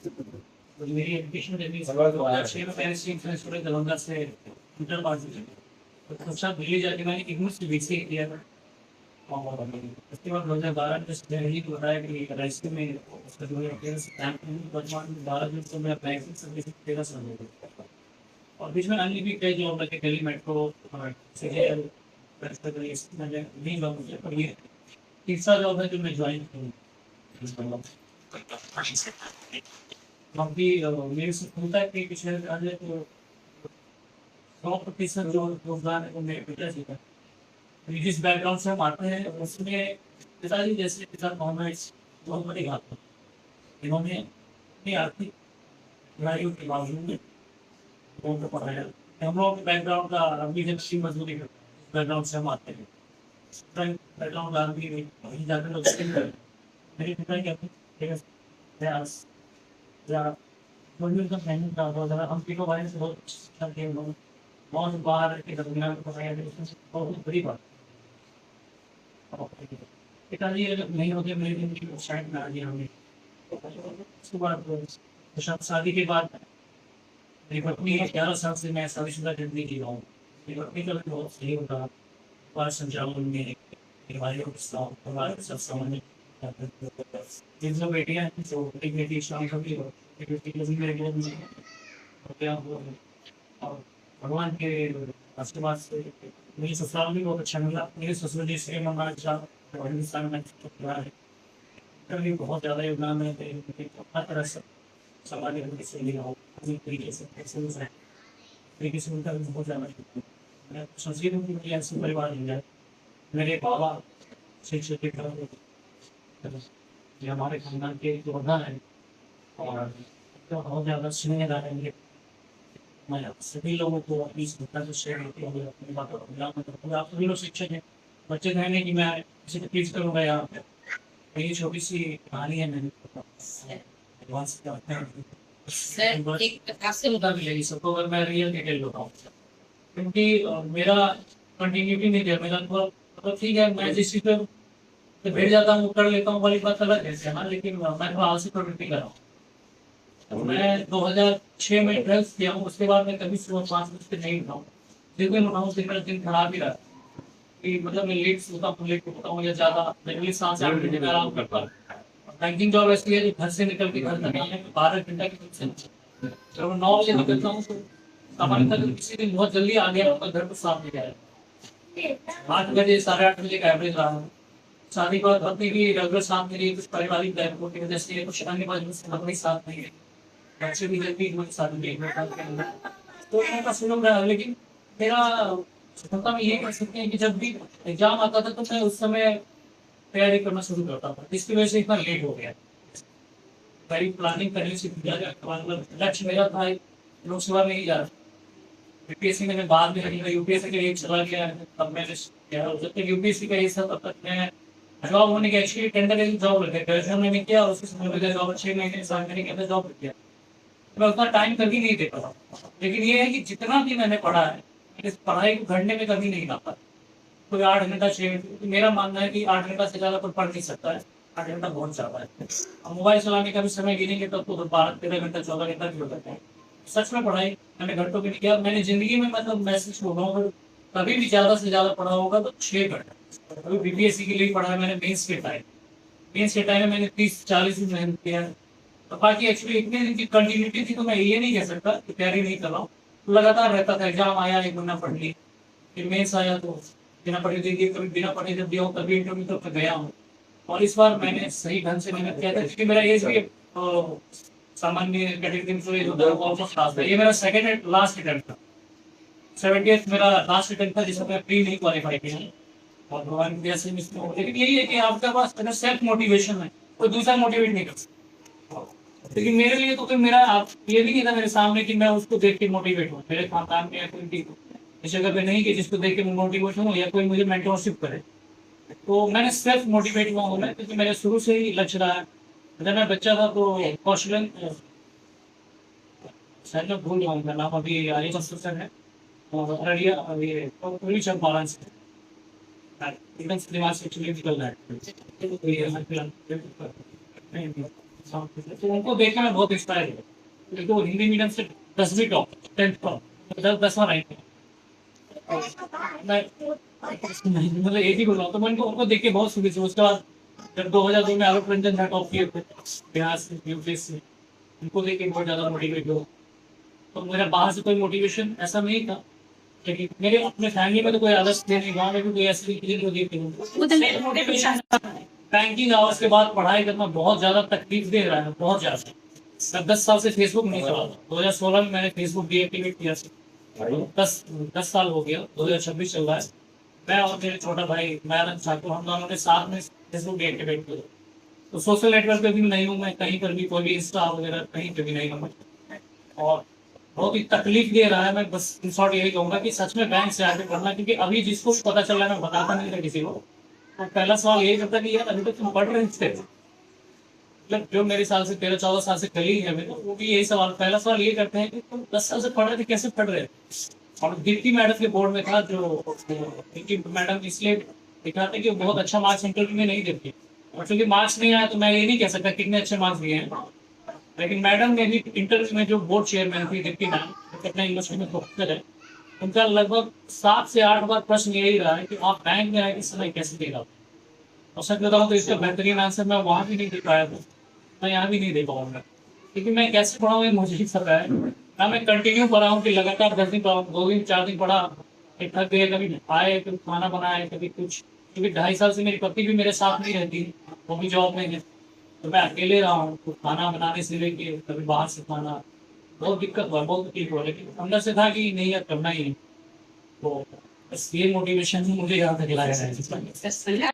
तो मेरी education journey 2006 में मैंने सिक्स सेमेस्टर दरभंगा से इंटर पास की। तो कक्षा दिल्ली जाके मैंने इग्नू से बीसीए किया था। और उसके बाद 2012 में जैसे दिल्ली को बताया कि राजस्थान में उसका जो है वर्तमान में 12 जून को मेरा बैंकिंग सर्विस 13 साल हो गया। और बीच में अन्य भी कई जॉब लगे, दिल्ली मेट्रो और सीजीएल, मैंने नहीं जॉब मुझे, पर ये तीसरा जॉब है जो मैं ज्वाइन करूँ। अभी मेरे से होता है कि पिछले पहले तो 100% जो योगदान है वो मेरे पिताजी का। जिस बैकग्राउंड से हम आते हैं उसमें पिताजी जैसे पिता कॉमर्स बहुत बड़ी बात है। इन्होंने अपनी आर्थिक लड़ाइयों के बावजूद लोगों को पढ़ाया। हम लोग बैकग्राउंड का अभी जब सी मजदूरी बैकग्राउंड से हम आते हैं, बैकग्राउंड आदमी वहीं जाकर लोग मेरे पिता की अपनी प्रयास या मंजिल का मेहनत का बहुत ज़्यादा हम तीनों भाई से बहुत शिक्षा के लोग बहुत बाहर के दुनिया में पढ़ाया बहुत बड़ी बात। पिताजी अगर नहीं होते मेरे दिन की साइड में आ गया हमें। उसके बाद शादी के बाद मेरी पत्नी 11 साल से मैं शादीशुदा जिंदगी जी रहा हूँ। मेरी पत्नी का भी बहुत सही होता परिवार संचालन में मेरे भाई को परिवार के सब सामान्य 3 बेटियां हैं, तो एक बेटी शाम को भी एक बेटी लगी मेरे घर में हो गया वो। और भगवान के आशीर्वाद से मेरी ससुराल भी बहुत अच्छा मिला। मेरे ससुर जी से हमारा अच्छा हिंदुस्तान में रहा है, कभी बहुत ज़्यादा योगदान है हर तरह से समाज से लिया हो पूरी तरीके से तरीके से उनका भी बहुत ज़्यादा मैं सोच हूँ कि मेरी ऐसे परिवार मिल जाए। मेरे बाबा शिक्षक ये हमारे खानदान के योद्धा है और तो बहुत ज़्यादा स्नेहदार है मेरे। मैं सभी लोगों को अपनी श्रद्धा से शेयर करती हूँ अपनी बातों को मिला मतलब आप सभी लोग शिक्षक हैं। बच्चे कहने कि मैं किसी को टीच करूँगा यहाँ पे मेरी छोटी सी कहानी है मैंने भगवान से क्या सर एक आपसे बता भी लगी सबको अगर मैं रियल डिटेल बताऊँ क्योंकि मेरा कंटिन्यूटी नहीं दिया मेरा थोड़ा मतलब ठीक है मैं जिस चीज़ पे तो बैठ जाता हूँ कर लेता हूँ वाली बात अलग है हाँ, लेकिन मैं थोड़ा आलसी प्रवृत्ति कर रहा हूँ। तो मैं 2006 में 12th किया हूँ उसके बाद मैं कभी सुबह 5 बजे नहीं उठा हूँ। जिस दिन उठाऊँ उस दिन मेरा दिन खराब ही रहा कि मतलब मैं लेट सोता हूँ लेट उठता हूँ या ज़्यादा मेरे 7 से 8 घंटे में आराम करता हूँ। बैंकिंग जॉब ऐसी है जो घर से निकल के घर तक आने में 12 घंटा की से जब मैं 9 बजे निकलता हूँ तो सामान्यतः किसी दिन बहुत जल्दी आ गया तो घर को साफ नहीं आया 8 बजे 8:30 का एवरेज रहा है। शादी के बाद पत्नी की रेगुलर साथ मेरी कुछ पारिवारिक दायित्वों की वजह से कुछ अन्य वजह से अपने साथ नहीं है। बच्चे भी जल्दी हमारे साथ नहीं है तो उनका सुलम रहा लेकिन मेरा सफलता में ये कह सकते हैं कि जब भी एग्जाम आता था तो मैं उस समय तैयारी करना शुरू करता था इसकी वजह से इतना लेट हो गया। मेरी प्लानिंग करने से मतलब लक्ष्य मेरा था लोकसभा में ही जा रहा यूपीएससी मैंने बाद में लगी यूपीएससी के लिए चला गया तब मैंने जब तक यूपीएससी का हिस्सा तब तक मैं जॉब होने के एक्चुअली टेंडर जॉब लग गया ग्रेजुएशन मैंने किया और उसके समय लगा जॉब 6 महीने 7 महीने के अंदर जॉब लग गया। मैं उतना टाइम कभी नहीं दे पाता लेकिन ये है कि जितना भी मैंने पढ़ा है इस पढ़ाई को घंटे में कभी नहीं लाता कोई 8 घंटा 6 घंटे मेरा मानना है कि 8 घंटा से ज़्यादा कोई पढ़ नहीं सकता है 8 घंटा बहुत ज़्यादा है। अब मोबाइल चलाने का भी समय गिनेंगे तब तो 12-13 घंटा 14 घंटा भी हो सकता है। सच में पढ़ाई मैंने घंटों की नहीं किया मैंने जिंदगी में मतलब मैसेज बोल रहा हूँ कभी भी ज़्यादा से ज़्यादा पढ़ा होगा तो 6 घंटा कभी बीपीएससी के लिए पढ़ा है मैंने मेंस के टाइम में मैंने 30-40 दिन मेहनत किया है। तो बाकी एक्चुअली इतने दिन की कंटिन्यूटी थी तो मैं ये नहीं कह सकता कि तैयारी नहीं कर रहा हूँ लगातार रहता था एग्जाम आया 1 महीना पढ़ ली फिर मेंस आया तो बिना पढ़े देखिए कभी बिना पढ़े जब दिया कभी इंटरव्यू तक गया हूँ और इस बार मैंने सही ढंग से मेहनत किया था क्योंकि मेरा एज भी सामान्य कैटेगरी में जो होता है ऑलमोस्ट लास्ट था ये मेरा सेकंड एंड लास्ट अटेम्प्ट था 70th मेरा लास्ट अटेम्प्ट था जिसमें मैं प्री नहीं क्वालिफाई किया और भगवान की दया से मिस हो लेकिन यही है कि आपके पास सेल्फ मोटिवेशन है कोई दूसरा मोटिवेट नहीं कर सकता लेकिन मेरे लिए तो फिर मेरा ये भी नहीं था मेरे सामने कि मैं उसको देख के मोटिवेट हूँ मेरे खानदान में या कोई इस जगह पे नहीं कि जिसको देख के मैं मोटिवेट हूँ या कोई मुझे मेंटरशिप करे तो मैंने सेल्फ मोटिवेट हुआ हूँ मैं क्योंकि मेरे शुरू से ही लक्ष्य रहा है। जब मैं बच्चा था तो कौशलन शायद मैं भूल जाऊँ नाम अभी आर्य कंस्ट्रक्शन है और अररिया अभी पूरी चंपारण से एकदम दिमाग से चुनी निकल रहा है तो ये हमारे तो उनको देख के मैं बहुत इंस्पायर हुआ, क्योंकि वो हिंदी मीडियम से 10वीं टॉप, 10th टॉप, 10वां रैंक है। मैं मतलब एक ही बोल रहा हूँ, तो मैं उनको देख के बहुत सुखी थी। उसके बाद जब 2002 में आलोक रंजन झा टॉप किए थे बिहार से, यूपी से, उनको देख के बहुत ज़्यादा मोटिवेट हुआ। तो मेरा बाहर से कोई मोटिवेशन ऐसा नहीं था, लेकिन मेरे अपने फैमिली में तो कोई आदत थी नहीं, गाँव में भी कोई ऐसी चीज़ होती थी। मोटिवेशन बैंकिंग आवर्स के बाद पढ़ाई करना बहुत ज़्यादा तकलीफ दे रहा है, बहुत ज़्यादा। मैं 10 साल से फेसबुक नहीं चला था। 2016 में मैंने फेसबुक डीएक्टिवेट किया था। 10 साल हो गया, 2026 चल रहा है। मैं और मेरे छोटा भाई मयानंद ठाकुर, हम दोनों ने साथ में फेसबुक डीएक्टिवेट किया। तो सोशल नेटवर्क पे भी नहीं हूँ मैं, कहीं पर भी कोई भी इंस्टा वगैरह कहीं पे भी नहीं हूँ मैं। और बहुत ही तकलीफ दे रहा है। मैं बस इन शॉर्ट यही कहूँगा कि सच में बैंक से आगे पढ़ना, क्योंकि अभी जिसको भी पता चल रहा है, मैं बताता नहीं था किसी को, तो पहला सवाल यही करता कि यार अभी तक तुम पढ़ रहे थे। मतलब जो मेरे साल से 13-14 साल से कलीग है मेरे, वो भी यही सवाल, पहला सवाल ये करते हैं कि तुम 10 साल से पढ़ रहे थे, कैसे पढ़ रहे थे। और दीप्ति मैडम के बोर्ड में था, जो दीप्ति मैडम इसलिए दिखाते कि वो बहुत अच्छा मार्क्स इंटरव्यू में नहीं देती, और चूंकि मार्क्स नहीं आया तो मैं ये नहीं कह सकता कितने अच्छे मार्क्स दिए हैं। लेकिन मैडम ने भी इंटरव्यू में, जो बोर्ड चेयरमैन थी दीप्ति मैम, जो अपने यूनिवर्सिटी में प्रोफेसर है, उनका लगभग 7 से 8 बार प्रश्न यही रहा है कि आप बैंक में आए इस समय कैसे देगा। और सच बताऊँ तो इसका बेहतरीन आंसर मैं वहाँ भी नहीं दे पाया था, मैं यहाँ भी नहीं दे पाऊंगा, क्योंकि मैं कैसे पढ़ा हूँ ये मुझे ही पता है। ना मैं कंटिन्यू पढ़ा हूँ कि लगातार 10 दिन पढ़ा हूँ, 2 दिन 4 दिन पढ़ा, फिर थक गए, कभी आए, कभी खाना बनाए, कभी कुछ। क्योंकि 2.5 साल से मेरी पत्नी भी मेरे साथ नहीं रहती, वो भी जॉब में है, तो मैं अकेले रहा हूँ। तो खाना बनाने से लेके कभी बाहर से खाना, बहुत दिक्कत हुआ, बहुत तकलीफ हुआ, लेकिन अंदर से था कि नहीं यार करना ही है। तो बस ये मोटिवेशन ही मुझे यहाँ तक लाया है।